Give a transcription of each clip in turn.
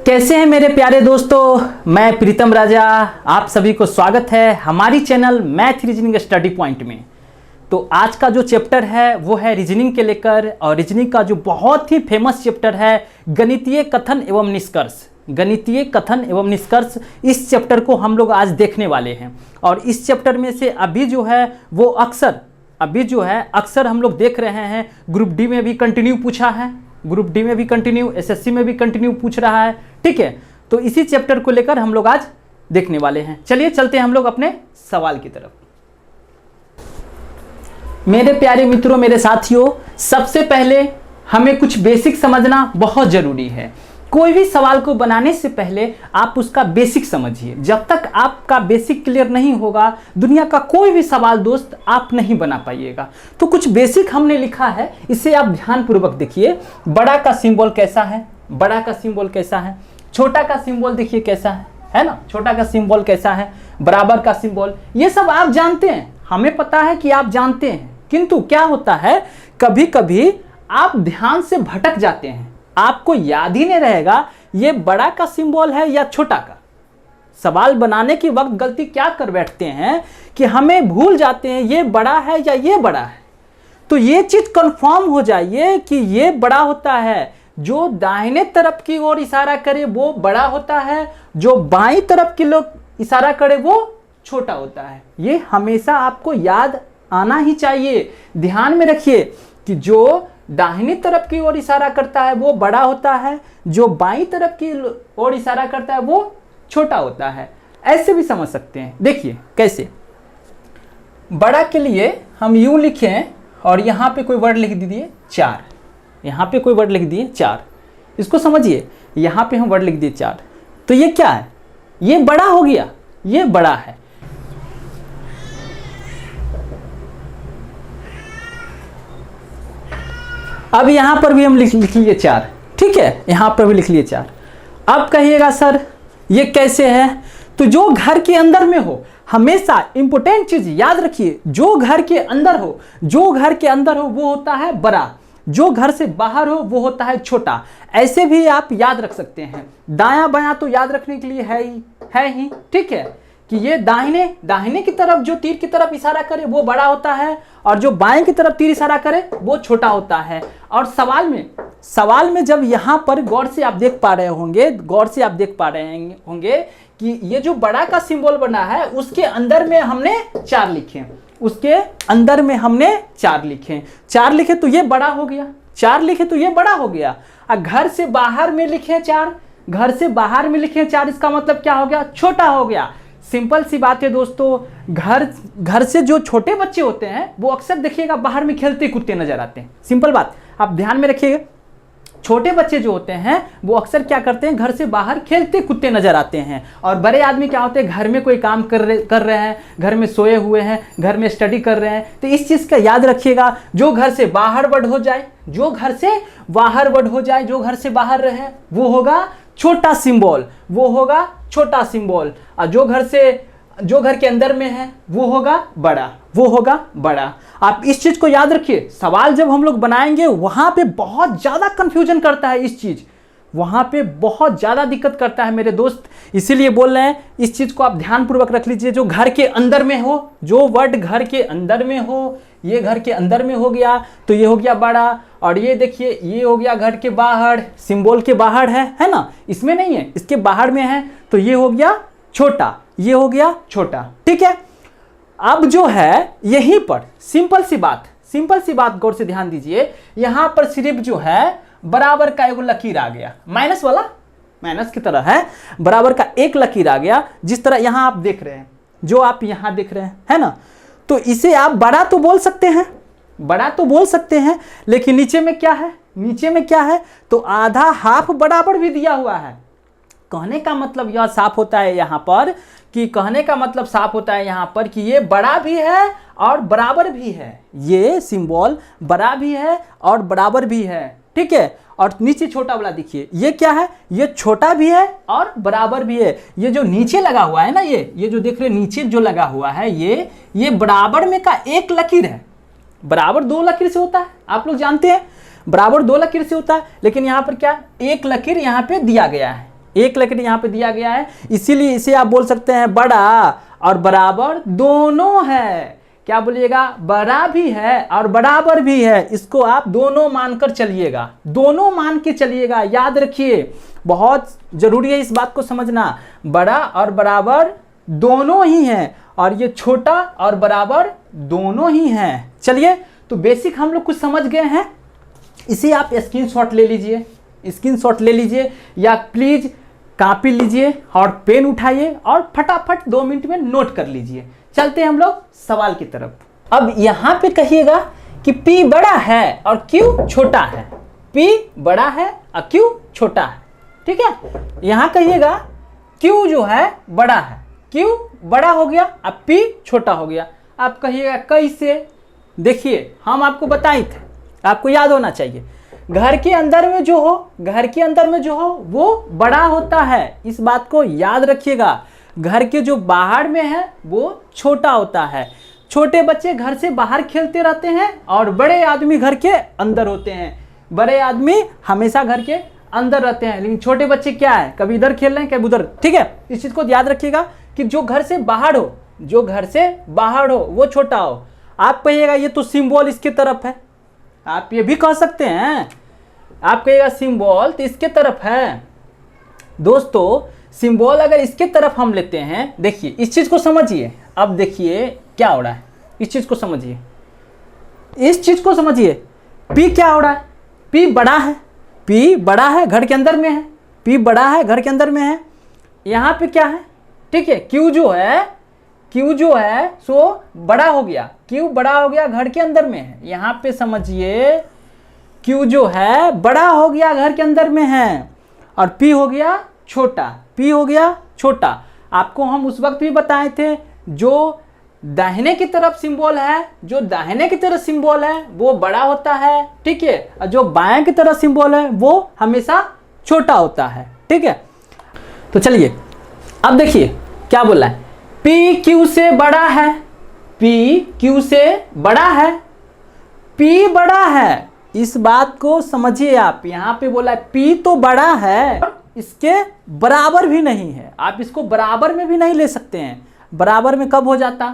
कैसे हैं मेरे प्यारे दोस्तों, मैं प्रीतम राजा। आप सभी को स्वागत है हमारी channel math reasoning study point में। तो आज का जो चैप्टर है वो है रीजनिंग के लेकर, और रीजनिंग का जो बहुत ही फेमस चैप्टर है गणितीय कथन एवं निष्कर्ष। गणितीय कथन एवं निष्कर्ष, इस चैप्टर को हम लोग आज देखने वाले हैं। और इस चैप्टर में से अभी जो है वो अक्सर हम लोग देख रहे हैं, ग्रुप डी में भी कंटिन्यू पूछा है, ग्रुप डी में भी कंटिन्यू, एसएससी में भी कंटिन्यू पूछ रहा है। ठीक है, तो इसी चैप्टर को लेकर हम लोग आज देखने वाले हैं। चलिए चलते हैं हम लोग अपने सवाल की तरफ। मेरे प्यारे मित्रों, मेरे साथियों, सबसे पहले हमें कुछ बेसिक समझना बहुत जरूरी है। कोई भी सवाल को बनाने से पहले आप उसका बेसिक समझिए। जब तक आपका बेसिक क्लियर नहीं होगा, दुनिया का कोई भी सवाल दोस्त आप नहीं बना पाइएगा। तो कुछ बेसिक हमने लिखा है, इसे आप ध्यानपूर्वक देखिए। बड़ा का सिंबल कैसा है, बड़ा का सिंबल कैसा है, छोटा का सिंबल देखिए कैसा है ना, छोटा का सिंबल कैसा है, बराबर का सिंबल, ये सब आप जानते हैं, हमें पता है कि आप जानते हैं। किंतु क्या होता है, कभी कभी आप ध्यान से भटक जाते हैं, आपको याद ही नहीं रहेगा ये बड़ा का सिंबल है या छोटा का। सवाल बनाने के वक्त गलती क्या कर बैठते हैं कि हमें भूल जाते हैं ये बड़ा है या ये बड़ा है। तो ये चीज कंफर्म हो जाइए कि ये बड़ा होता है, जो दाहिने तरफ की ओर इशारा करे वो बड़ा होता है, जो बाईं तरफ की लोग इशारा करे वो छोटा होता है। ये हमेशा आपको याद आना ही चाहिए। ध्यान में रखिए कि जो दाहिनी तरफ की ओर इशारा करता है वो बड़ा होता है, जो बाईं तरफ की ओर इशारा करता है वो छोटा होता है। ऐसे भी समझ सकते हैं। देखिए कैसे, बड़ा के लिए हम यूं लिखें और यहां पे कोई वर्ड लिख दीजिए 4, यहां पे कोई वर्ड लिख दिए 4, इसको समझिए। यहां पे हम वर्ड लिख दिए 4, तो ये क्या है, ये बड़ा हो गया, ये बड़ा है। अब यहां पर भी हम लिख लिए 4, ठीक है, यहां पर भी लिख लिए 4। अब कहिएगा सर ये कैसे है, तो जो घर के अंदर में हो, हमेशा इंपॉर्टेंट चीज याद रखिए, जो घर के अंदर हो, जो घर के अंदर हो वो होता है बड़ा, जो घर से बाहर हो वो होता है छोटा। ऐसे भी आप याद रख सकते हैं। दायां बायां तो याद रखने के लिए है ही, ठीक है, कि ये दाहिने की तरफ जो तीर की तरफ इशारा करे वो बड़ा होता है, और जो बाएं की तरफ तीर इशारा करे वो छोटा होता है। और सवाल में जब यहाँ पर गौर से आप देख पा रहे होंगे कि ये जो बड़ा का सिंबल बना है उसके अंदर में हमने 4 लिखे, उसके अंदर में हमने 4 लिखे तो ये बड़ा हो गया, 4 लिखे तो ये बड़ा हो गया। और घर से बाहर में लिखे 4, घर से बाहर में लिखे 4, इसका मतलब क्या हो गया, छोटा हो गया। सिंपल सी बात है दोस्तों, घर से जो छोटे बच्चे होते हैं वो अक्सर देखिएगा बाहर में खेलते कूदते नजर आते हैं। सिंपल बात आप ध्यान में रखिएगा, छोटे बच्चे जो होते हैं वो अक्सर क्या करते हैं, घर से बाहर खेलते कूदते नजर आते हैं। और बड़े आदमी क्या होते हैं, घर में कोई काम कर रहे हैं, घर में सोए हुए हैं, घर में स्टडी कर रहे हैं। तो इस चीज का याद रखिएगा, जो घर से बाहर वर्ड हो जाए, जो घर से बाहर वर्ड हो जाए, जो घर से बाहर रहे वो होगा छोटा सिंबल, वो होगा छोटा सिंबल। और जो घर के अंदर में है वो होगा बड़ा, वो होगा बड़ा। आप इस चीज को याद रखिए। सवाल जब हम लोग बनाएंगे वहां पे बहुत ज्यादा कंफ्यूजन करता है, इस चीज वहां पे बहुत ज्यादा दिक्कत करता है मेरे दोस्त, इसीलिए बोल रहे हैं इस चीज को आप ध्यानपूर्वक रख लीजिए। जो घर के अंदर में हो, जो वर्ड घर के अंदर में हो, ये घर के अंदर में हो गया तो ये हो गया बड़ा। और ये देखिए ये हो गया घर के बाहर, सिंबल के बाहर है ना, इसमें नहीं है, इसके बाहर में है, तो ये हो गया छोटा, ये हो गया छोटा, ठीक है। अब जो है यहीं पर सिंपल सी बात गौर से ध्यान दीजिए, यहां पर सिर्फ जो है बराबर का एक लकीर आ गया, माइनस वाला, माइनस की तरह है, बराबर का एक लकीर आ गया। जिस तरह यहां आप देख रहे हैं, जो आप यहां देख रहे हैं, है ना, तो इसे आप बड़ा तो बोल सकते हैं, लेकिन नीचे में क्या है, तो आधा हाफ बराबर भी दिया हुआ है। कहने का मतलब यह साफ होता है यहाँ पर कि ये बड़ा भी है और बराबर भी है, ये सिंबल बड़ा भी है और बराबर भी है, ठीक है। और नीचे छोटा वाला देखिए, ये क्या है, ये छोटा भी है और बराबर भी है। ये जो नीचे लगा हुआ है ना, ये जो देख रहे हैं नीचे जो लगा हुआ है, ये बराबर में का एक लकीर है। बराबर 2 लकीर से होता है, आप लोग जानते हैं, बराबर 2 लकीर से होता है, लेकिन यहाँ पर क्या एक लकीर यहाँ पे दिया गया है, एक लकीर यहाँ पे दिया गया है, इसीलिए इसे आप बोल सकते हैं बड़ा और बराबर दोनों है। क्या बोलिएगा? बड़ा भी है और बराबर भी है। इसको आप दोनों मानकर चलिएगा, दोनों मान के चलिएगा। याद रखिए, बहुत जरूरी है इस बात को समझना, बड़ा और बराबर दोनों ही हैं और ये छोटा और बराबर दोनों ही हैं। चलिए, तो बेसिक हम लोग कुछ समझ गए हैं। इसे आप स्क्रीनशॉट ले लीजिए, स्क्रीनशॉट ले लीजिए, या प्लीज कॉपी लीजिए और पेन उठाइए और फटाफट 2 मिनट में नोट कर लीजिए। चलते हैं हम लोग सवाल की तरफ। अब यहाँ पे कहिएगा कि P बड़ा है और Q छोटा है। P बड़ा है और Q छोटा है, ठीक है। यहाँ कहिएगा Q जो है बड़ा है, Q बड़ा हो गया, अब P छोटा हो गया। आप कहिएगा कैसे? देखिए, हम आपको बताए थे, आपको याद होना चाहिए, घर के अंदर में जो हो, घर के अंदर में जो हो वो बड़ा होता है। इस बात को याद रखिएगा। घर के जो बाहर में है वो छोटा होता है। छोटे बच्चे घर से बाहर खेलते रहते हैं और बड़े आदमी घर के अंदर होते हैं। बड़े आदमी हमेशा घर के अंदर रहते हैं, लेकिन छोटे बच्चे क्या है, कभी इधर खेल रहे हैं कभी उधर, ठीक है। इस चीज को याद रखिएगा कि जो घर से बाहर हो, जो घर से बाहर हो वो छोटा हो। आप कहिएगा ये तो सिंबल इसके तरफ है, आप ये भी कह सकते हैं। आप कहिएगा सिंबल तो इसके तरफ है। दोस्तों, सिंबल अगर इसके तरफ हम लेते हैं, देखिए इस चीज को समझिए। अब देखिए क्या हो रहा है, इस चीज को समझिए, इस चीज को समझिए। P क्या हो रहा है? P बड़ा है, P बड़ा है, घर के अंदर में है। P बड़ा है, घर के अंदर में है। यहाँ पे क्या है, ठीक है, Q जो है सो बड़ा हो गया, Q बड़ा हो गया, घर के अंदर में है। यहाँ पे समझिए, Q जो है बड़ा हो गया, घर के अंदर में है, और P हो गया छोटा, P हो गया छोटा। आपको हम उस वक्त भी बताए थे, जो दाहिने की तरफ सिंबल है, जो दाहिने की तरफ सिंबल है वो बड़ा होता है, ठीक है, और जो बाएं की तरफ सिंबल है वो हमेशा छोटा होता है, ठीक है। तो चलिए अब देखिए क्या बोला है, P Q से बड़ा है, P Q से बड़ा है, P बड़ा है। इस बात को समझिए आप। यहाँ पे बोला है P तो बड़ा है, इसके बराबर भी नहीं है। आप इसको बराबर में भी नहीं ले सकते हैं। बराबर में कब हो जाता,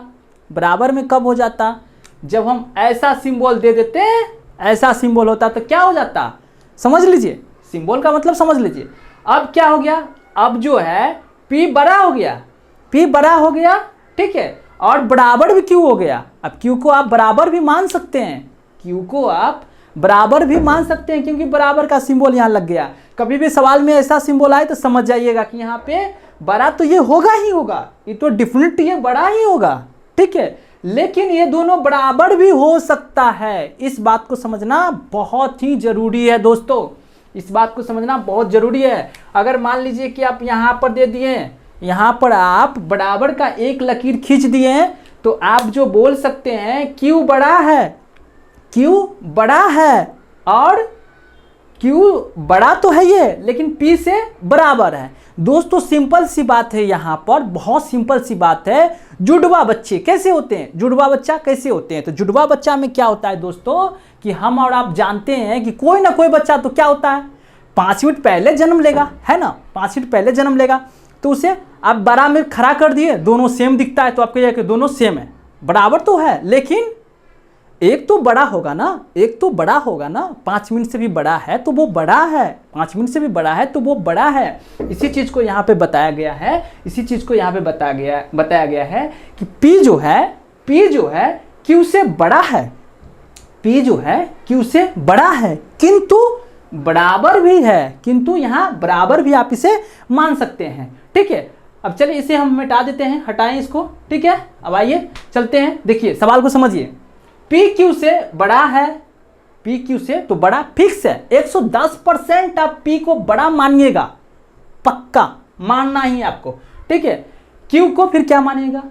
बराबर में कब हो जाता, जब हम ऐसा सिंबल दे देते हैं, ऐसा सिंबल होता तो क्या हो जाता, समझ लीजिए, सिंबल का मतलब समझ लीजिए। अब क्या हो गया, अब जो है P बड़ा हो गया, P बड़ा हो गया, ठीक है, और बराबर भी Q हो गया। अब Q को आप बराबर भी मान सकते हैं, Q को आप बराबर भी मान सकते हैं, क्योंकि बराबर का सिंबल यहाँ लग गया। कभी भी सवाल में ऐसा सिंबल आए तो समझ जाइएगा कि यहाँ पे बड़ा तो ये होगा ही होगा, ये तो डेफिनेट ये बड़ा ही होगा, ठीक है। लेकिन ये दोनों बराबर भी हो सकता है। इस बात को समझना बहुत ही जरूरी है दोस्तों, इस बात को समझना बहुत जरूरी है। अगर मान लीजिए कि आप यहाँ पर दे दिए, यहाँ पर आप बराबर का एक लकीर खींच दिए, तो आप जो बोल सकते हैं Q बड़ा है, Q बड़ा है, और Q बड़ा तो है ये, लेकिन P से बराबर है। दोस्तों सिंपल सी बात है, यहाँ पर बहुत सिंपल सी बात है। जुड़वा बच्चे कैसे होते हैं, जुड़वा बच्चा कैसे होते हैं? तो जुड़वा बच्चा में क्या होता है दोस्तों, कि हम और आप जानते हैं कि कोई ना कोई बच्चा तो क्या होता है, 5 मिनट पहले जन्म लेगा, है ना, 5 मिनट पहले जन्म लेगा, तो उसे आप बड़ा में खड़ा कर दिए, दोनों सेम दिखता है, तो आपको यह कि दोनों सेम है, बराबर तो है, लेकिन एक तो बड़ा होगा ना, एक तो बड़ा होगा ना। 5 मिनट से भी बड़ा है तो वो बड़ा है, 5 मिनट से भी बड़ा है तो वो बड़ा है। इसी चीज को यहाँ पे बताया गया है, इसी चीज को यहाँ पे बताया गया है कि P जो है Q से बड़ा है, P जो है Q से बड़ा है, किंतु बराबर भी है, किंतु यहाँ बराबर भी आप इसे मान सकते हैं, ठीक है। अब चलिए इसे हम मिटा देते हैं, हटाएं इसको, ठीक है। अब आइए चलते हैं, देखिए सवाल को समझिए। P Q से बड़ा है, P Q से तो बड़ा फिक्स है, 110% आप P को बड़ा मानिएगा, पक्का मानना ही आपको, ठीक है। Q को फिर क्या मानिएगा,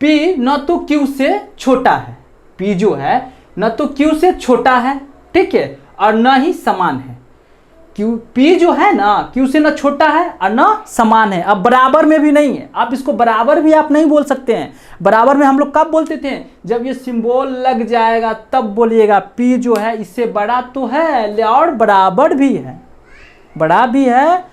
P न तो Q से छोटा है, P जो है न तो Q से छोटा है, ठीक है, और न ही समान है। P जो है ना Q से न छोटा है और न समान है। अब बराबर में भी नहीं है, आप इसको बराबर भी आप नहीं बोल सकते हैं। बराबर में हम लोग कब बोलते थे, जब ये सिंबल लग जाएगा तब बोलिएगा P जो है इससे बड़ा तो है और बराबर भी है, बड़ा भी है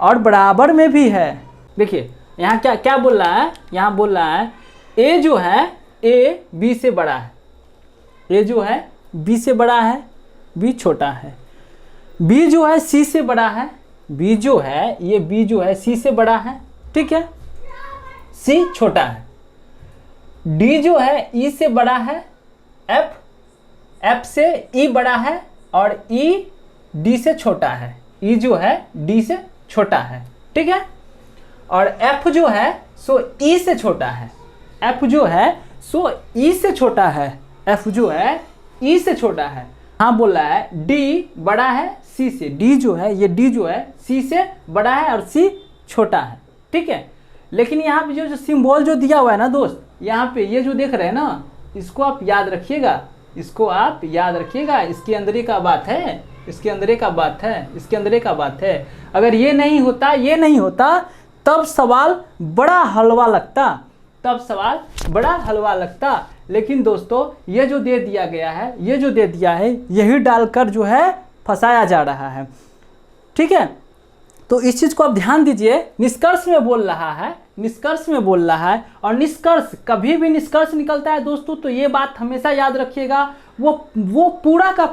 और बराबर में भी है। देखिए यहाँ क्या क्या बोल रहा है, यहाँ बोल रहा है ए जो है ए बी से बड़ा है, ए जो है बी से बड़ा है, बी छोटा है। बी जो है सी से बड़ा है, बी जो है ये बी जो है सी से बड़ा है, ठीक है, सी छोटा है। डी जो है ई से बड़ा है, एफ एफ से ई बड़ा है और ई डी से छोटा है, ई जो है डी से छोटा है, ठीक है। और एफ जो है सो ई से छोटा है, एफ जो है सो ई से छोटा है, एफ जो है ई से छोटा है। हाँ बोल रहा है डी बड़ा है सी से, डी जो है ये डी जो है सी से बड़ा है और सी छोटा है, ठीक है। लेकिन यहाँ पे जो सिंबल जो दिया हुआ है ना दोस्त, यहाँ पे ये जो देख रहे हैं ना, इसको आप याद रखिएगा, इसको आप याद रखिएगा। इसके अंदर का बात है, इसके अंदर का बात है, इसके अंदर का बात है। अगर ये नहीं होता, ये नहीं होता, तब सवाल बड़ा हलवा लगता, तब सवाल बड़ा हलवा लगता। लेकिन दोस्तों ये जो दे दिया गया है, ये जो दे दिया है, यही डालकर जो है फंसाया जा रहा है, ठीक है। तो इस चीज़ को आप ध्यान दीजिए। निष्कर्ष में बोल रहा है, निष्कर्ष में बोल रहा है, और निष्कर्ष कभी भी निष्कर्ष निकलता है दोस्तों, तो ये बात हमेशा याद रखिएगा, वो पूरा का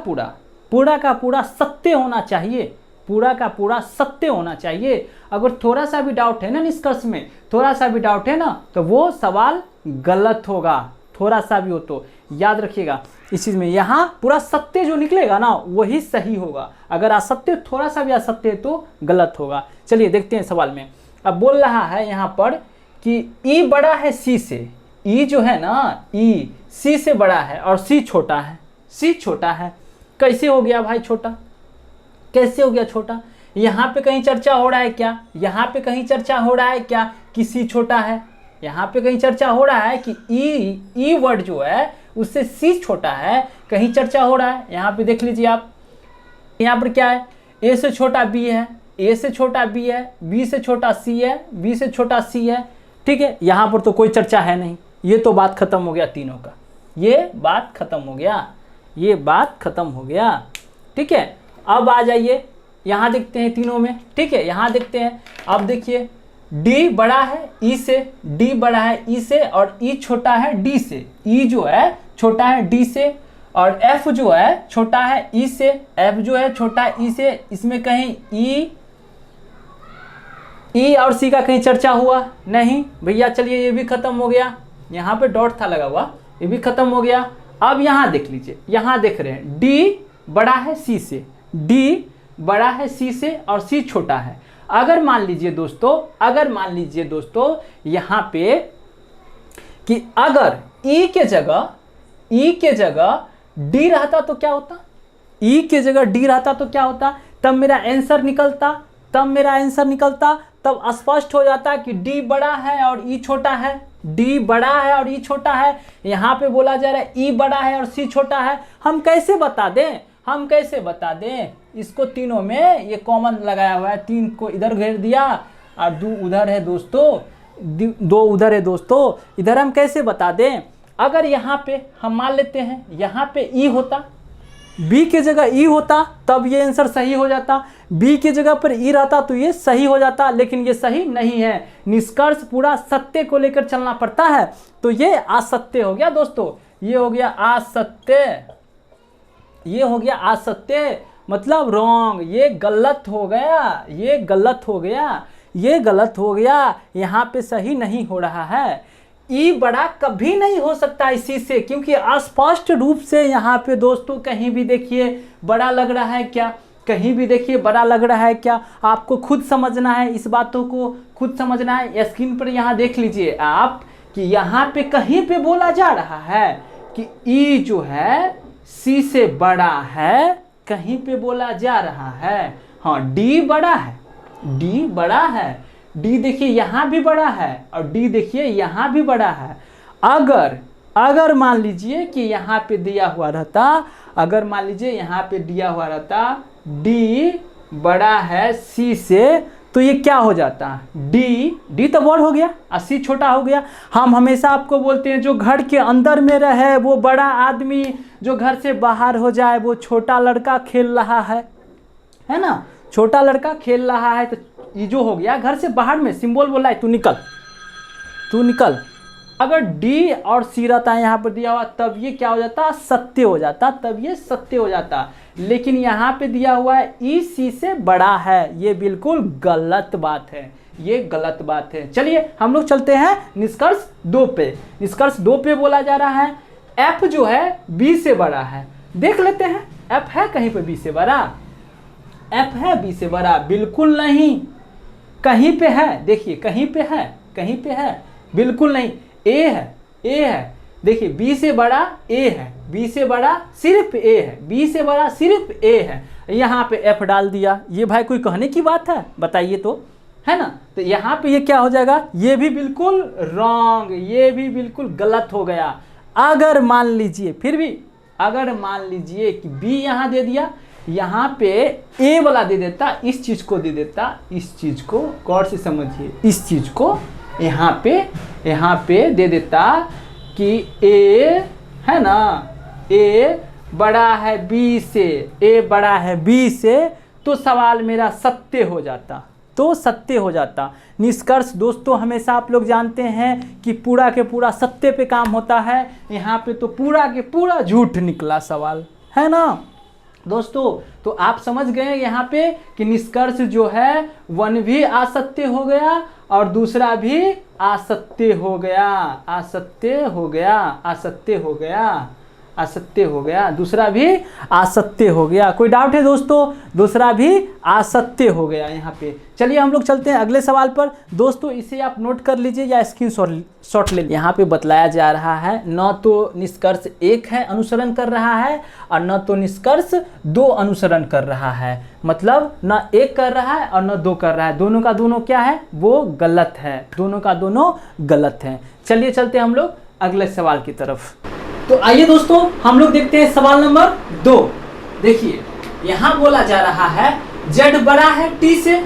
पूरा सत्य होना चाहिए, पूरा का पूरा सत्य होना चाहिए। अगर थोड़ा सा भी डाउट है ना निष्कर्ष में, थोड़ा सा भी डाउट है ना, तो वो सवाल गलत होगा, थोड़ा सा भी हो तो याद रखिएगा इस चीज़ में। यहाँ पूरा सत्य जो निकलेगा ना वही सही होगा, अगर असत्य थोड़ा सा भी असत्य है तो गलत होगा। चलिए देखते हैं सवाल में। अब बोल रहा है यहाँ पर कि ई बड़ा है सी से, ई जो है ना ई सी से बड़ा है और सी छोटा है, सी छोटा है। कैसे हो गया भाई छोटा, कैसे हो गया छोटा? यहाँ पे कहीं चर्चा हो रहा है क्या, यहाँ पे कहीं चर्चा हो रहा है क्या कि सी छोटा है? यहाँ पे कहीं चर्चा हो रहा है कि ई वर्ड जो है उससे सी छोटा है, कहीं चर्चा हो रहा है? यहाँ पे देख लीजिए आप, यहाँ पर क्या है, ए से छोटा बी है, ए से छोटा बी है, बी से छोटा सी है, बी से छोटा सी है, ठीक है। यहाँ पर तो कोई चर्चा है नहीं, ये तो बात खत्म हो गया तीनों का, ये बात खत्म हो गया, ये बात खत्म हो गया, ठीक है। अब आ जाइए यहाँ देखते हैं तीनों में, ठीक है, यहाँ देखते हैं। अब देखिए डी बड़ा है ई से, डी बड़ा है ई से और ई छोटा है डी से, ई जो है छोटा है डी से, और एफ जो है छोटा है ई से, एफ जो है छोटा है ई से। इसमें कहीं ई और सी का कहीं चर्चा हुआ नहीं भैया। चलिए ये भी खत्म हो गया, यहाँ पे डॉट था लगा हुआ, ये भी खत्म हो गया। अब यहाँ देख लीजिए, यहाँ देख रहे हैं डी बड़ा है सी से, डी बड़ा है सी से और सी छोटा है। अगर मान लीजिए दोस्तों, अगर मान लीजिए दोस्तों यहाँ पे कि अगर ई के जगह डी रहता तो क्या होता, ई के जगह डी रहता तो क्या होता, तब मेरा आंसर निकलता, तब स्पष्ट हो जाता कि डी बड़ा है और ई छोटा है, डी बड़ा है और ई छोटा है। यहाँ पे बोला जा रहा है ई बड़ा है और सी छोटा है। हम कैसे बता दें, इसको तीनों में ये कॉमन लगाया हुआ है, तीन को इधर घेर दिया और दो उधर है दोस्तों, दो उधर है दोस्तों, इधर हम कैसे बता दें? अगर यहाँ पे हम मान लेते हैं यहाँ पे ई होता, बी के जगह ई होता तब ये आंसर सही हो जाता, बी के जगह पर ई रहता तो ये सही हो जाता, लेकिन ये सही नहीं है। निष्कर्ष पूरा सत्य को लेकर चलना पड़ता है, तो ये असत्य हो गया दोस्तों, ये हो गया असत्य, ये हो गया असत्य, मतलब रॉन्ग, ये गलत हो गया, ये गलत हो गया, ये गलत हो गया, यहाँ पे सही नहीं हो रहा है। ई बड़ा कभी नहीं हो सकता इसी से, क्योंकि अस्पष्ट रूप से यहाँ पे दोस्तों कहीं भी देखिए बड़ा लग रहा है क्या, कहीं भी देखिए बड़ा लग रहा है क्या? आपको खुद समझना है, इस बातों को खुद समझना है। स्क्रीन पर यहाँ देख लीजिए आप कि यहाँ पे कहीं पे बोला जा रहा है कि ई जो है सी से बड़ा है, कहीं पे बोला जा रहा है। हाँ डी बड़ा है, डी बड़ा है, डी देखिए यहाँ भी बड़ा है और डी देखिए यहाँ भी बड़ा है। अगर मान लीजिए कि यहाँ पे दिया हुआ रहता, अगर मान लीजिए यहाँ पे दिया हुआ रहता डी बड़ा है सी से, तो ये क्या हो जाता? डी तो बड़ हो गया और सी छोटा हो गया। हम हमेशा आपको बोलते हैं जो घर के अंदर में रहे वो बड़ा आदमी, जो घर से बाहर हो जाए वो छोटा लड़का खेल रहा है ना, छोटा लड़का खेल रहा है। तो ये जो हो गया घर से बाहर में सिंबल बोला है तू निकल, तू निकल। अगर डी और सी रहता है यहाँ पर दिया हुआ तब ये क्या हो जाता, सत्य हो जाता, तब ये सत्य हो जाता। लेकिन यहाँ पे दिया हुआ है ई सी से बड़ा है, ये बिल्कुल गलत बात है, ये गलत बात है। चलिए हम लोग चलते हैं निष्कर्ष 2 पे। निष्कर्ष 2 पे बोला जा रहा है एफ जो है बी से बड़ा है। देख लेते हैं एफ है कहीं पे बी से बड़ा, एफ है बी से बड़ा, बिल्कुल नहीं, कहीं पे है, देखिए कहीं पे है, कहीं पे है, बिल्कुल नहीं। ए है, ए है, देखिए बी से बड़ा ए है, बी से बड़ा सिर्फ ए है, बी से बड़ा सिर्फ ए है, यहाँ पे एफ डाल दिया। ये भाई कोई कहने की बात है, बताइए तो, है ना। तो यहाँ पे ये क्या हो जाएगा, ये भी बिल्कुल रॉन्ग, ये भी बिल्कुल गलत हो गया। अगर मान लीजिए, फिर भी अगर मान लीजिए कि बी यहाँ दे दिया, यहाँ पे ए वाला दे देता, इस चीज को दे देता, इस चीज को गौर से समझिए, इस चीज को यहाँ पे दे देता कि ए है ना, ए बड़ा है बी से, ए बड़ा है बी से, तो सवाल मेरा सत्य हो जाता, तो सत्य हो जाता। निष्कर्ष दोस्तों हमेशा आप लोग जानते हैं कि पूरा के पूरा सत्य पे काम होता है, यहाँ पे तो पूरा के पूरा झूठ निकला सवाल, है ना दोस्तों। तो आप समझ गए यहाँ पे कि निष्कर्ष जो है 1 भी असत्य हो गया और दूसरा भी असत्य हो गया, असत्य हो गया, असत्य हो गया, असत्य हो गया, दूसरा भी असत्य हो गया। कोई डाउट है दोस्तों, दूसरा भी असत्य हो गया यहाँ पे। चलिए हम लोग चलते हैं अगले सवाल पर। दोस्तों इसे आप नोट कर लीजिए या स्क्रीनशॉट ले लीजिए। यहाँ पे बतलाया जा रहा है न तो निष्कर्ष 1 है अनुसरण कर रहा है और न तो निष्कर्ष 2 अनुसरण कर रहा है, मतलब न 1 कर रहा है और न 2 कर रहा है, दोनों का दोनों क्या है, वो गलत है, दोनों का दोनों गलत है। चलिए चलते हैं हम लोग अगले सवाल की तरफ। तो आइए दोस्तों हम लोग देखते हैं सवाल नंबर 2। देखिए यहाँ बोला जा रहा है z बड़ा है t से,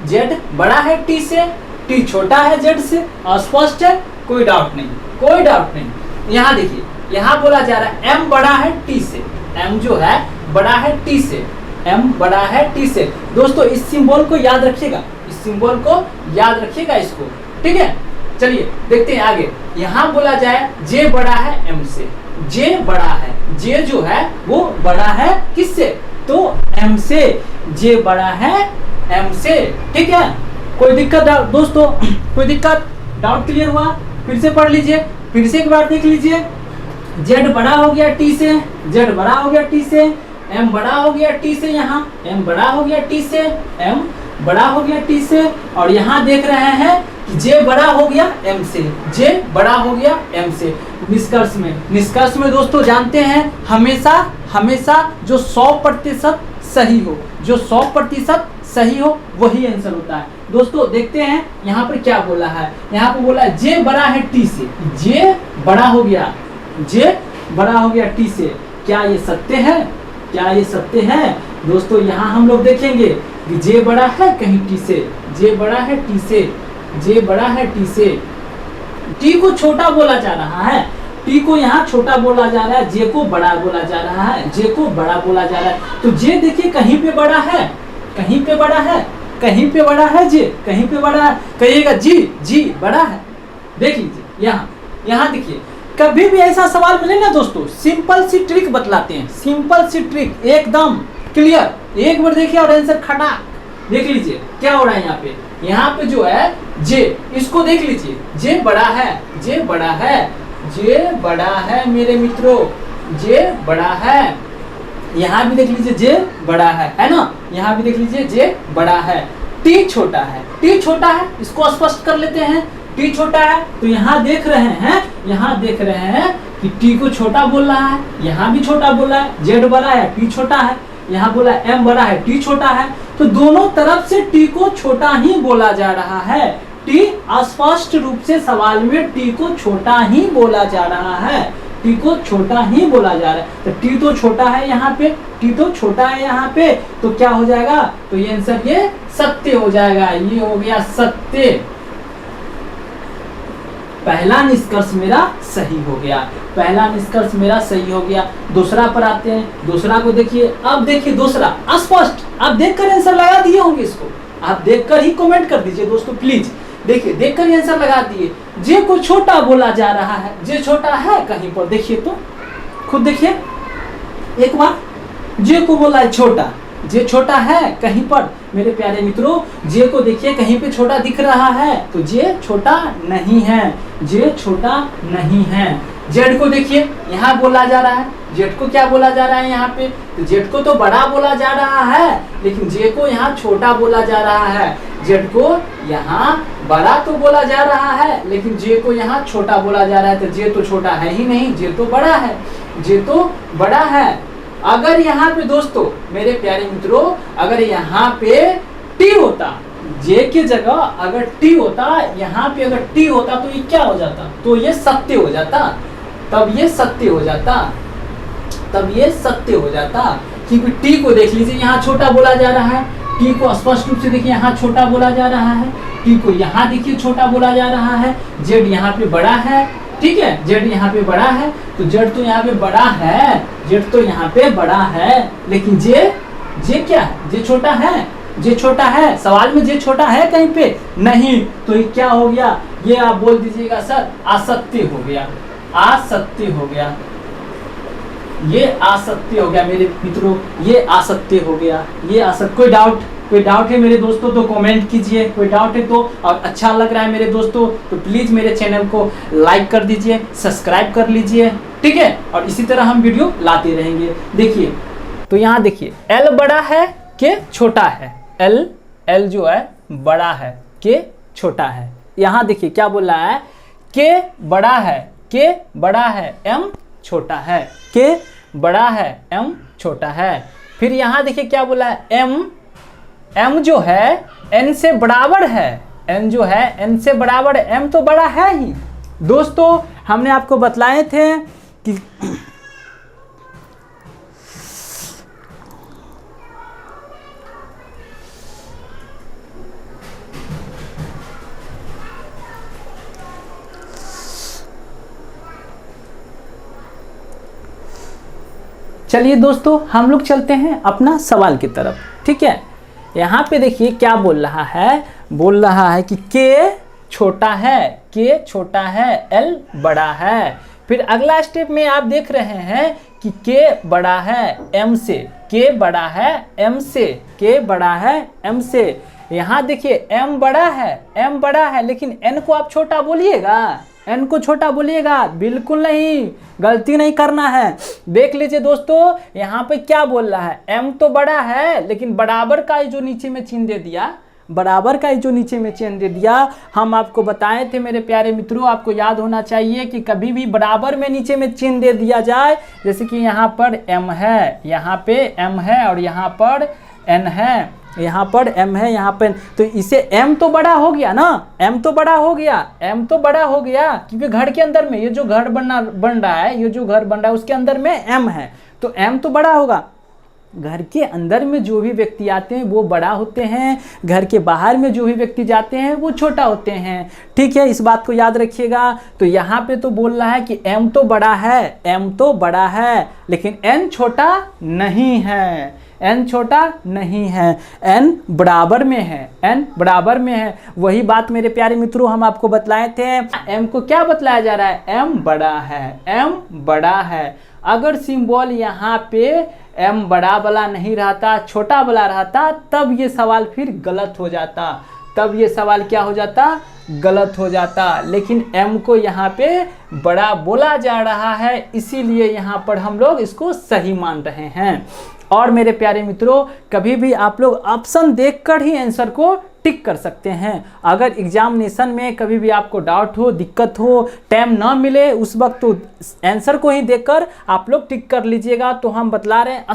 z बड़ा है t से, t छोटा है z से, अस्पष्ट है, कोई डाउट नहीं, कोई डाउट नहीं। यहाँ देखिए यहाँ बोला जा रहा है m बड़ा है t से, m जो है बड़ा है t से, m बड़ा है t से। दोस्तों इस सिंबल को याद रखिएगा, इस सिंबल को याद रखिएगा इसको, ठीक है। चलिए देखते हैं आगे। यहाँ बोला जाए j बड़ा है m से, j बड़ा है, j जो है वो बड़ा है किससे, तो m से, j बड़ा है m से, ठीक है। कोई दिक्कत दोस्तों, कोई दिक्कत, डाउट क्लियर हुआ, फिर से पढ़ लीजिए, फिर से एक बार देख लीजिए। z बड़ा हो गया t से, z बड़ा हो गया t से, m बड़ा हो गया t से, यहाँ m बड़ा हो गया t से, m बड़ा हो गया t से, और यहाँ देख रहे हैं कि j बड़ा हो गया m से, j बड़ा हो गया m से। निष्कर्ष में दोस्तों जानते हैं हमेशा हमेशा जो 100% सही हो, जो 100% सही हो वही आंसर होता है। दोस्तों देखते हैं यहाँ पर क्या बोला है, यहाँ पर बोला है j बड़ा है t से, j बड़ा हो गया, j बड़ा हो गया t से। क्या ये सत्य है, क्या ये सत्य है दोस्तों? यहाँ हम लोग देखेंगे कि j बड़ा है कहीं t से, j बड़ा है t से, j बड़ा है t से। t को छोटा बोला जा रहा है, t को यहाँ छोटा बोला जा रहा है, j को बड़ा बोला जा रहा है, j को बड़ा बोला जा रहा है। तो j देखिए कहीं पे बड़ा है, कहीं पे बड़ा है, कहीं पे बड़ा है j, कहीं पे बड़ा है, कहिएगा जी बड़ा है। देख लीजिए यहाँ देखिए, कभी भी ऐसा सवाल मिले ना दोस्तों, सिंपल सी ट्रिक बतलाते हैं, सिंपल सी ट्रिक एकदम क्लियर। एक बार देखिए और आंसर खटा, देख लीजिए क्या हो रहा है यहाँ पे जो है j, इसको देख लीजिए, j बड़ा है, j बड़ा है, j बड़ा है मेरे मित्रों, j बड़ा है। यहाँ भी देख लीजिए j बड़ा है ना, यहाँ भी देख लीजिए j बड़ा है। t छोटा है, t छोटा है, इसको स्पष्ट कर लेते हैं। t छोटा है तो यहाँ देख रहे हैं, यहाँ देख रहे हैं कि t को छोटा बोल रहा है, यहाँ भी छोटा बोल रहा है, z बड़ा है t छोटा है, यहाँ बोला m बड़ा है t छोटा है, तो दोनों तरफ से t को छोटा ही बोला जा रहा है। t स्पष्ट रूप से सवाल में t को छोटा ही बोला जा रहा है, t को छोटा ही बोला जा रहा है। तो t तो छोटा है यहाँ पे, t तो छोटा है यहाँ पे, तो क्या हो जाएगा, तो ये आंसर ये सत्य हो जाएगा, ये हो गया सत्य। पहला निष्कर्ष मेरा सही हो गया, पहला निष्कर्ष मेरा सही हो गया। दूसरा पर आते हैं, दूसरा को देखिए। अब देखिए दूसरा स्पष्ट, आप देखकर आंसर लगा दिए होंगे इसको, आप देखकर ही कमेंट कर दीजिए दोस्तों प्लीज। देखिए देखकर ही आंसर लगा दिए। जे को छोटा बोला जा रहा है, जे छोटा है कहीं पर, देखिए तो खुद देखिए एक बार, जे को बोला है छोटा, जे छोटा है कहीं पर मेरे प्यारे मित्रों, जे को देखिए कहीं पे छोटा दिख रहा है, तो जे छोटा नहीं है, जे छोटा नहीं है। जेड को देखिए यहाँ बोला जा रहा है, जेड को क्या बोला जा रहा है यहाँ पे, तो जेड को तो बड़ा बोला जा रहा है, लेकिन जे को यहाँ छोटा बोला जा रहा है। जेड को यहाँ बड़ा तो बोला जा रहा है, लेकिन जे को यहाँ छोटा बोला जा रहा है, तो जे तो छोटा है ही नहीं, जे तो बड़ा है, जे तो बड़ा है। अगर यहाँ पे दोस्तों मेरे प्यारे मित्रों, अगर यहाँ पे टी होता, जे की जगह अगर टी होता, यहाँ पे अगर टी होता तो ये क्या हो जाता, तो ये सत्य हो जाता, तब ये सत्य हो जाता, तब ये सत्य हो जाता। क्योंकि टी को देख लीजिए यहाँ छोटा बोला जा रहा है, टी को स्पष्ट रूप से देखिए यहाँ छोटा बोला जा रहा है, टी को यहाँ देखिए छोटा बोला जा रहा है, जेड यहाँ पे बड़ा है, ठीक है, जेड यहाँ पे बड़ा है, तो जेड तो यहाँ पे बड़ा है, जेड तो यहाँ पे बड़ा है, लेकिन जे क्या है, जे छोटा है, जे छोटा है। सवाल में जे छोटा है कहीं पे नहीं, तो ये क्या हो गया, ये आप बोल दीजिएगा सर असत्य हो गया, असत्य हो गया, ये असत्य हो गया मेरे मित्रों, ये असत्य हो गया, ये असत्य। कोई डाउट है मेरे दोस्तों तो कमेंट कीजिए, कोई डाउट है तो, और अच्छा लग रहा है मेरे दोस्तों तो प्लीज मेरे चैनल को लाइक कर दीजिए, सब्सक्राइब कर लीजिए, ठीक है, और इसी तरह हम वीडियो लाते रहेंगे। देखिए तो यहाँ देखिए एल बड़ा है के छोटा है, एल जो है बड़ा है के छोटा है। यहाँ देखिए क्या बोल रहा है, के बड़ा है, के बड़ा है, एम छोटा है, के बड़ा है, एम छोटा है। फिर यहाँ देखिए क्या बोला है, एम जो है एन से बराबर है, एन जो है एन से बराबर है, एम तो बड़ा है ही। दोस्तों हमने आपको बतलाए थे कि चलिए दोस्तों हम लोग चलते हैं अपना सवाल की तरफ, ठीक है। यहाँ पे देखिए क्या बोल रहा है कि के छोटा है, के छोटा है, एल बड़ा है। फिर अगला स्टेप में आप देख रहे हैं कि के बड़ा है एम से, के बड़ा है एम से, के बड़ा है एम से। यहाँ देखिए एम बड़ा है, लेकिन एन को आप छोटा बोलिएगा, एन को छोटा बोलिएगा, बिल्कुल नहीं, गलती नहीं करना है। देख लीजिए दोस्तों यहाँ पे क्या बोल रहा है, एम तो बड़ा है, लेकिन बराबर का जो नीचे में चिन्ह दे दिया, बराबर का जो नीचे में चिन्ह दे दिया। हम आपको बताए थे मेरे प्यारे मित्रों, आपको याद होना चाहिए कि कभी भी बराबर में नीचे में चिन्ह दे दिया जाए, जैसे कि यहाँ पर एम है, यहाँ पे एम है, और यहाँ पर एन है, यहाँ पर एम है, यहाँ पर, तो इसे एम तो बड़ा हो गया ना, एम तो बड़ा हो गया, एम तो बड़ा हो गया, क्योंकि घर के अंदर में ये जो घर बन रहा है, ये जो घर बन रहा है उसके अंदर में एम है, तो एम तो बड़ा होगा। घर के अंदर में जो भी व्यक्ति आते हैं वो बड़ा होते हैं, घर के बाहर में जो भी व्यक्ति जाते हैं वो छोटा होते हैं, ठीक है, इस बात को याद रखिएगा। तो यहाँ पे तो बोल रहा है कि एम तो बड़ा है, एम तो बड़ा है, लेकिन एन छोटा नहीं है, एन छोटा नहीं है, एन बराबर में है, एन बराबर में है। वही बात मेरे प्यारे मित्रों हम आपको बतलाए थे, एम को क्या बतलाया जा रहा है, एम बड़ा है, एम बड़ा है। अगर सिंबल यहाँ पे एम बड़ा वाला नहीं रहता, छोटा वाला रहता, तब ये सवाल फिर गलत हो जाता, तब ये सवाल क्या हो जाता, गलत हो जाता। लेकिन एम को यहाँ पे बड़ा बोला जा रहा है, इसीलिए यहाँ पर हम लोग इसको सही मान रहे हैं। और मेरे प्यारे मित्रों कभी भी आप लोग ऑप्शन देखकर ही आंसर को टिक कर सकते हैं। अगर एग्जामिनेशन में कभी भी आपको डाउट हो, दिक्कत हो, टाइम ना मिले, उस वक्त तो आंसर को ही देखकर आप लोग टिक कर लीजिएगा। तो हम बतला रहे हैं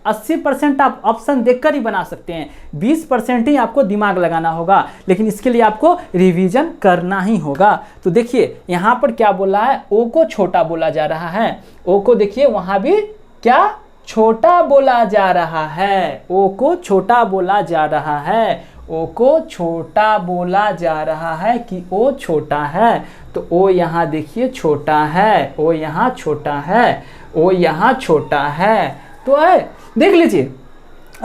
80% आप ऑप्शन देखकर ही बना सकते हैं, 20% ही आपको दिमाग लगाना होगा, लेकिन इसके लिए आपको रिवीजन करना ही होगा। तो देखिए यहाँ पर क्या बोला है, ओ को छोटा बोला जा रहा है, ओ को देखिए वहाँ भी क्या छोटा बोला जा रहा है, ओ को छोटा बोला जा रहा है, ओ को छोटा बोला जा रहा है कि ओ छोटा है। तो ओ यहाँ देखिए छोटा है, ओ यहाँ छोटा है, ओ यहाँ छोटा है, तो है देख लीजिए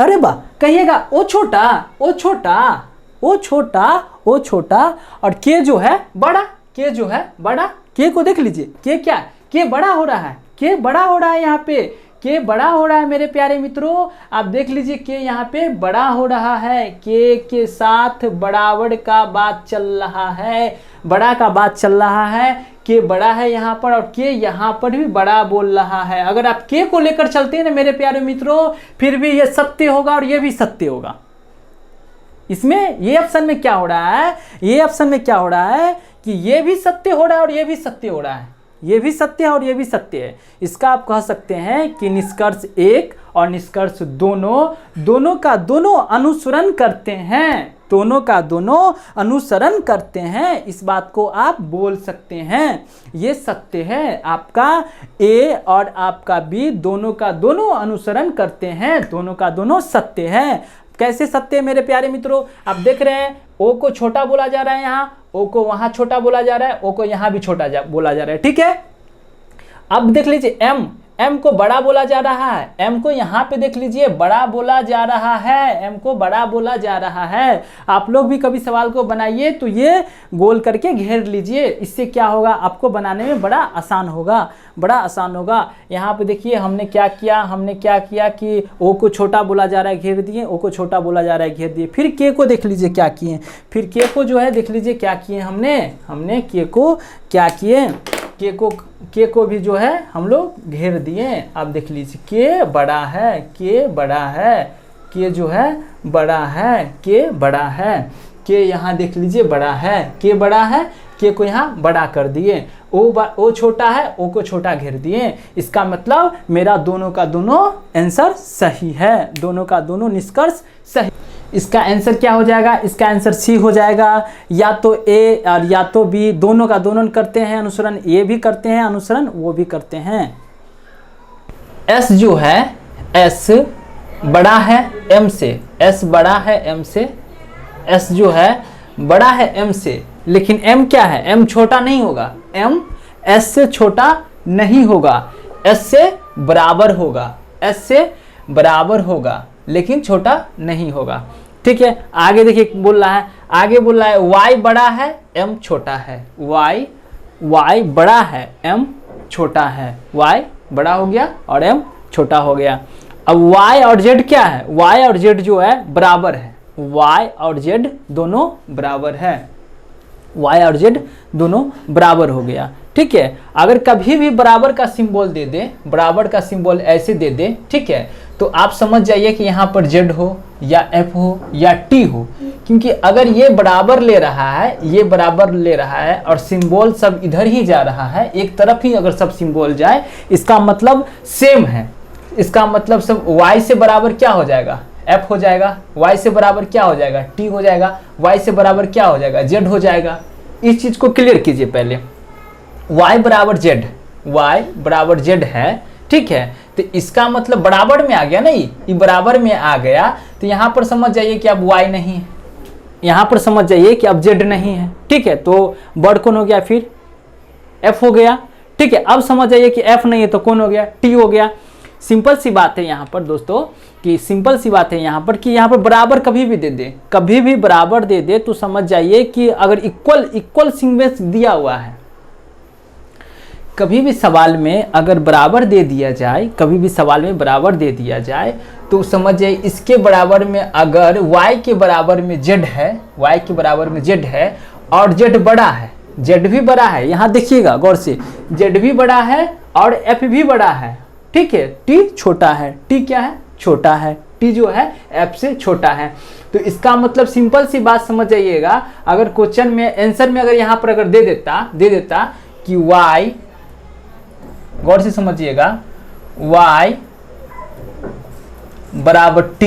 अरे वाह, कहिएगा ओ छोटा, ओ छोटा, ओ छोटा, ओ छोटा। और के जो है बड़ा, के जो है बड़ा, के को देख लीजिए, के क्या, के बड़ा हो रहा है, के बड़ा हो रहा है, यहाँ पे के बड़ा हो रहा है मेरे प्यारे मित्रों। आप देख लीजिए के यहाँ पे बड़ा हो रहा है, के साथ बराबर का बात चल रहा है, बड़ा का बात चल रहा है, के बड़ा है यहाँ पर और के यहाँ पर भी बड़ा बोल रहा है। अगर आप के को लेकर चलते हैं ना मेरे प्यारे मित्रों, फिर भी ये सत्य होगा और ये भी सत्य होगा। इसमें ये ऑप्शन में क्या हो रहा है, ये ऑप्शन में क्या हो रहा है कि ये भी सत्य हो रहा है और ये भी सत्य हो रहा है, ये भी सत्य है और ये भी सत्य है। इसका आप कह सकते हैं कि निष्कर्ष एक और निष्कर्ष दोनों का दोनों अनुसरण करते हैं, दोनों का दोनों अनुसरण करते हैं। इस बात को आप बोल सकते हैं, ये सत्य है। आपका ए और आपका बी दोनों का दोनों अनुसरण करते हैं, दोनों का दोनों सत्य है। कैसे सत्य है मेरे प्यारे मित्रों, आप देख रहे हैं ओ को छोटा बोला जा रहा है, यहाँ ओ को वहां छोटा बोला जा रहा है, ओ को यहां भी छोटा बोला जा रहा है, ठीक है। अब देख लीजिए एम को बड़ा बोला जा रहा है, एम को यहाँ पे देख लीजिए बड़ा बोला जा रहा है, एम को बड़ा बोला जा रहा है। आप लोग भी कभी सवाल को बनाइए तो ये गोल करके घेर लीजिए, इससे क्या होगा आपको बनाने में बड़ा आसान होगा, बड़ा आसान होगा। यहाँ पे देखिए हमने क्या किया कि ओ को छोटा बोला जा रहा है, घेर दिए, ओ को छोटा बोला जा रहा है, घेर दिए। फिर के को देख लीजिए क्या किए, फिर के को जो है देख लीजिए क्या किए हमने के को क्या किए, के को भी जो है हम लोग घेर दिए। आप देख लीजिए के बड़ा है, के बड़ा है, के जो है बड़ा है, के बड़ा है, के यहाँ देख लीजिए बड़ा है, के बड़ा है, के को यहाँ बड़ा कर दिए। ओ छोटा है, ओ को छोटा घेर दिए। इसका मतलब मेरा दोनों का दोनों आंसर सही है, दोनों का दोनों निष्कर्ष सही। इसका आंसर क्या हो जाएगा, इसका आंसर सी हो जाएगा। या तो ए और या तो बी, दोनों का दोनों करते हैं अनुसरण, ये भी करते हैं अनुसरण, वो भी करते हैं। एस जो है एस बड़ा है एम से, एस बड़ा है एम से, एस जो है बड़ा है एम से, लेकिन एम क्या है, एम छोटा नहीं होगा, एम एस से छोटा नहीं होगा, एस से बराबर होगा, एस से बराबर होगा लेकिन छोटा नहीं होगा, ठीक है। आगे देखिए बोल रहा है, आगे बोल रहा है y बड़ा है m छोटा है, y बड़ा है m छोटा है, y बड़ा हो गया और m छोटा हो गया। अब y और z क्या है, y और z जो है बराबर है, y और z दोनों बराबर है, y और z दोनों बराबर हो गया, ठीक है। अगर कभी भी बराबर का सिंबल दे दे, बराबर का सिंबल ऐसे दे दे, ठीक है, तो आप समझ जाइए कि यहाँ पर z हो या f हो या t हो, क्योंकि अगर ये बराबर ले रहा है, ये बराबर ले रहा है और सिंबल सब इधर ही जा रहा है, एक तरफ ही अगर सब सिंबल जाए, इसका मतलब सेम है, इसका मतलब सब y से बराबर क्या हो जाएगा, f हो जाएगा, y से बराबर क्या हो जाएगा, t हो जाएगा, y से बराबर क्या हो जाएगा, z हो जाएगा। इस चीज को क्लियर कीजिए पहले, y बराबर z, y बराबर z है, ठीक है, तो इसका मतलब बराबर में आ गया ना, ये बराबर में आ गया, तो यहाँ पर समझ जाइए कि अब y नहीं है, यहाँ पर समझ जाइए कि अब z नहीं है, ठीक है। तो बड़ कौन हो गया, फिर f हो गया, ठीक है। अब समझ जाइए कि f नहीं है तो कौन हो गया, t हो गया। सिंपल सी बात है यहाँ पर दोस्तों, कि सिंपल सी बात है यहाँ पर कि यहाँ पर बराबर कभी भी दे दे, कभी भी बराबर दे दे तो समझ जाइए कि अगर इक्वल सीक्वेंस दिया हुआ है, कभी भी सवाल में अगर बराबर दे दिया जाए, कभी भी सवाल में बराबर दे दिया जाए तो समझ जाइए इसके बराबर में अगर y के बराबर में z है, y के बराबर में z है और z बड़ा है, z भी बड़ा है, यहाँ देखिएगा गौर से, z भी बड़ा है और f भी बड़ा है, ठीक है, t छोटा है, t क्या है, छोटा है, t जो है f से छोटा है। तो इसका मतलब सिंपल सी बात समझ जाइएगा, अगर क्वेश्चन में आंसर में अगर यहाँ पर अगर दे देता कि y, गौर से समझिएगा, y बराबर t,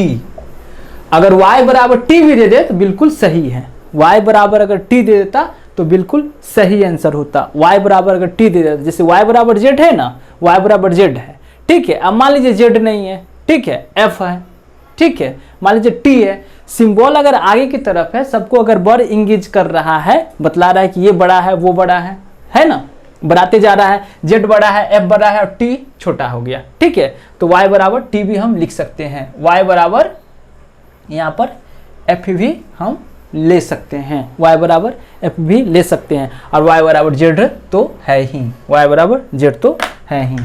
अगर y बराबर t भी दे दे तो बिल्कुल सही है, y बराबर अगर t दे देता तो बिल्कुल सही आंसर होता। y बराबर अगर t दे देता, जैसे y बराबर z है ना, y बराबर z है, ठीक है। अब मान लीजिए z नहीं है, ठीक है, f है, ठीक है, मान लीजिए t है, सिंबल अगर आगे की तरफ है, सबको अगर बड़ इंगेज कर रहा है, बतला रहा है कि ये बड़ा है वो बड़ा है ना, बढ़ाते जा रहा है, z बड़ा है, f बड़ा है और t छोटा हो गया, ठीक है। तो y बराबर t भी हम लिख सकते हैं, y बराबर यहाँ पर एफ भी हम ले सकते हैं, y बराबर एफ भी ले सकते हैं, और y बराबर जेड तो है ही, y बराबर जेड तो है ही।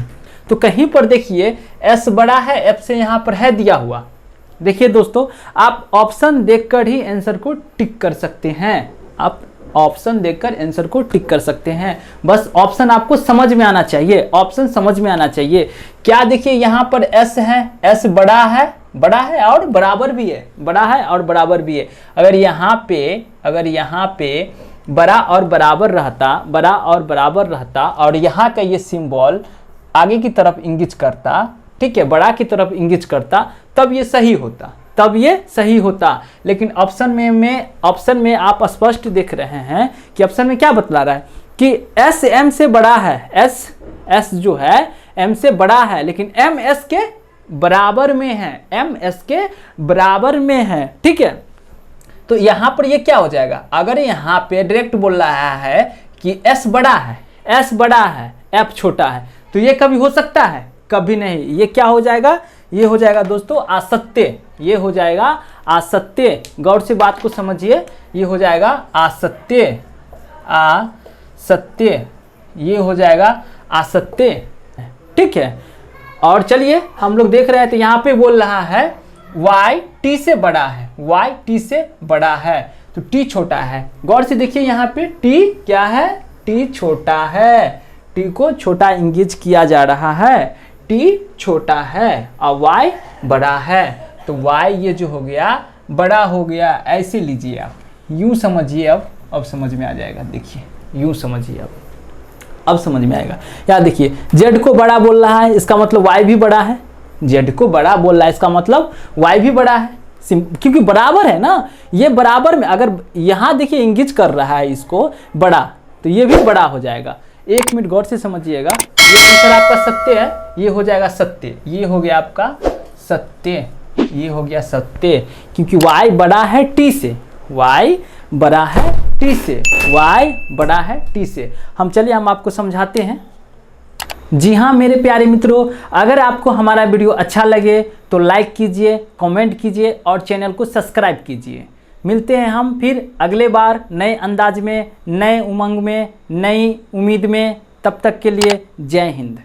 तो कहीं पर देखिए s बड़ा है f से, यहाँ पर है दिया हुआ। देखिए दोस्तों, आप ऑप्शन देखकर ही आंसर को टिक कर सकते हैं, आप ऑप्शन देखकर आंसर को टिक कर सकते हैं। बस ऑप्शन आपको समझ में आना चाहिए, ऑप्शन समझ में आना चाहिए। क्या देखिए यहाँ पर s है, s बड़ा है और बराबर भी है, बड़ा है और बराबर भी है। अगर यहाँ पे बड़ा और बराबर रहता और यहाँ का ये सिंबल आगे की तरफ इंगित करता, ठीक है, बड़ा की तरफ इंगित करता, तब ये सही होता। लेकिन ऑप्शन में आप स्पष्ट देख रहे हैं कि ऑप्शन में क्या बतला रहा है कि s m से बड़ा है, s जो है m से बड़ा है, लेकिन m s के बराबर में है, ठीक है। तो यहाँ पर ये क्या हो जाएगा, अगर यहाँ पे डायरेक्ट बोल रहा है कि s बड़ा है f छोटा है, तो ये कभी हो सकता है? कभी नहीं। ये क्या हो जाएगा? ये हो जाएगा दोस्तों असत्य, ये हो जाएगा असत्य। गौर से बात को समझिए, ये हो जाएगा असत्य, ये हो जाएगा असत्य, ठीक है। और चलिए हम लोग देख रहे थे, यहाँ पे बोल रहा है y t से बड़ा है, y t से बड़ा है, तो t छोटा है। गौर से देखिए यहाँ पे t क्या है, t छोटा है, t को छोटा इंगित किया जा रहा है, t छोटा है और y बड़ा है, तो y ये जो हो गया बड़ा हो गया। ऐसे लीजिए आप, यूं समझिए, अब समझ में आ जाएगा। देखिए यूं समझिए, अब समझ में आएगा। यार देखिए, z को बड़ा बोल रहा है, इसका मतलब y भी बड़ा है, z को बड़ा बोल रहा है, इसका मतलब y भी बड़ा है, क्योंकि बराबर है ना, ये बराबर में। अगर यहाँ देखिए इंगित कर रहा है इसको बड़ा, तो ये भी बड़ा हो जाएगा। एक मिनट गौर से समझिएगा, ये आंसर आपका सत्य है, ये हो जाएगा सत्य, ये हो गया आपका सत्य, ये हो गया सत्य, क्योंकि y बड़ा है t से, y बड़ा है t से, y बड़ा है t से। हम आपको समझाते हैं। जी हाँ मेरे प्यारे मित्रों, अगर आपको हमारा वीडियो अच्छा लगे तो लाइक कीजिए, कमेंट कीजिए और चैनल को सब्सक्राइब कीजिए। मिलते हैं हम फिर अगले बार नए अंदाज में, नए उमंग में, नई उम्मीद में। तब तक के लिए जय हिंद।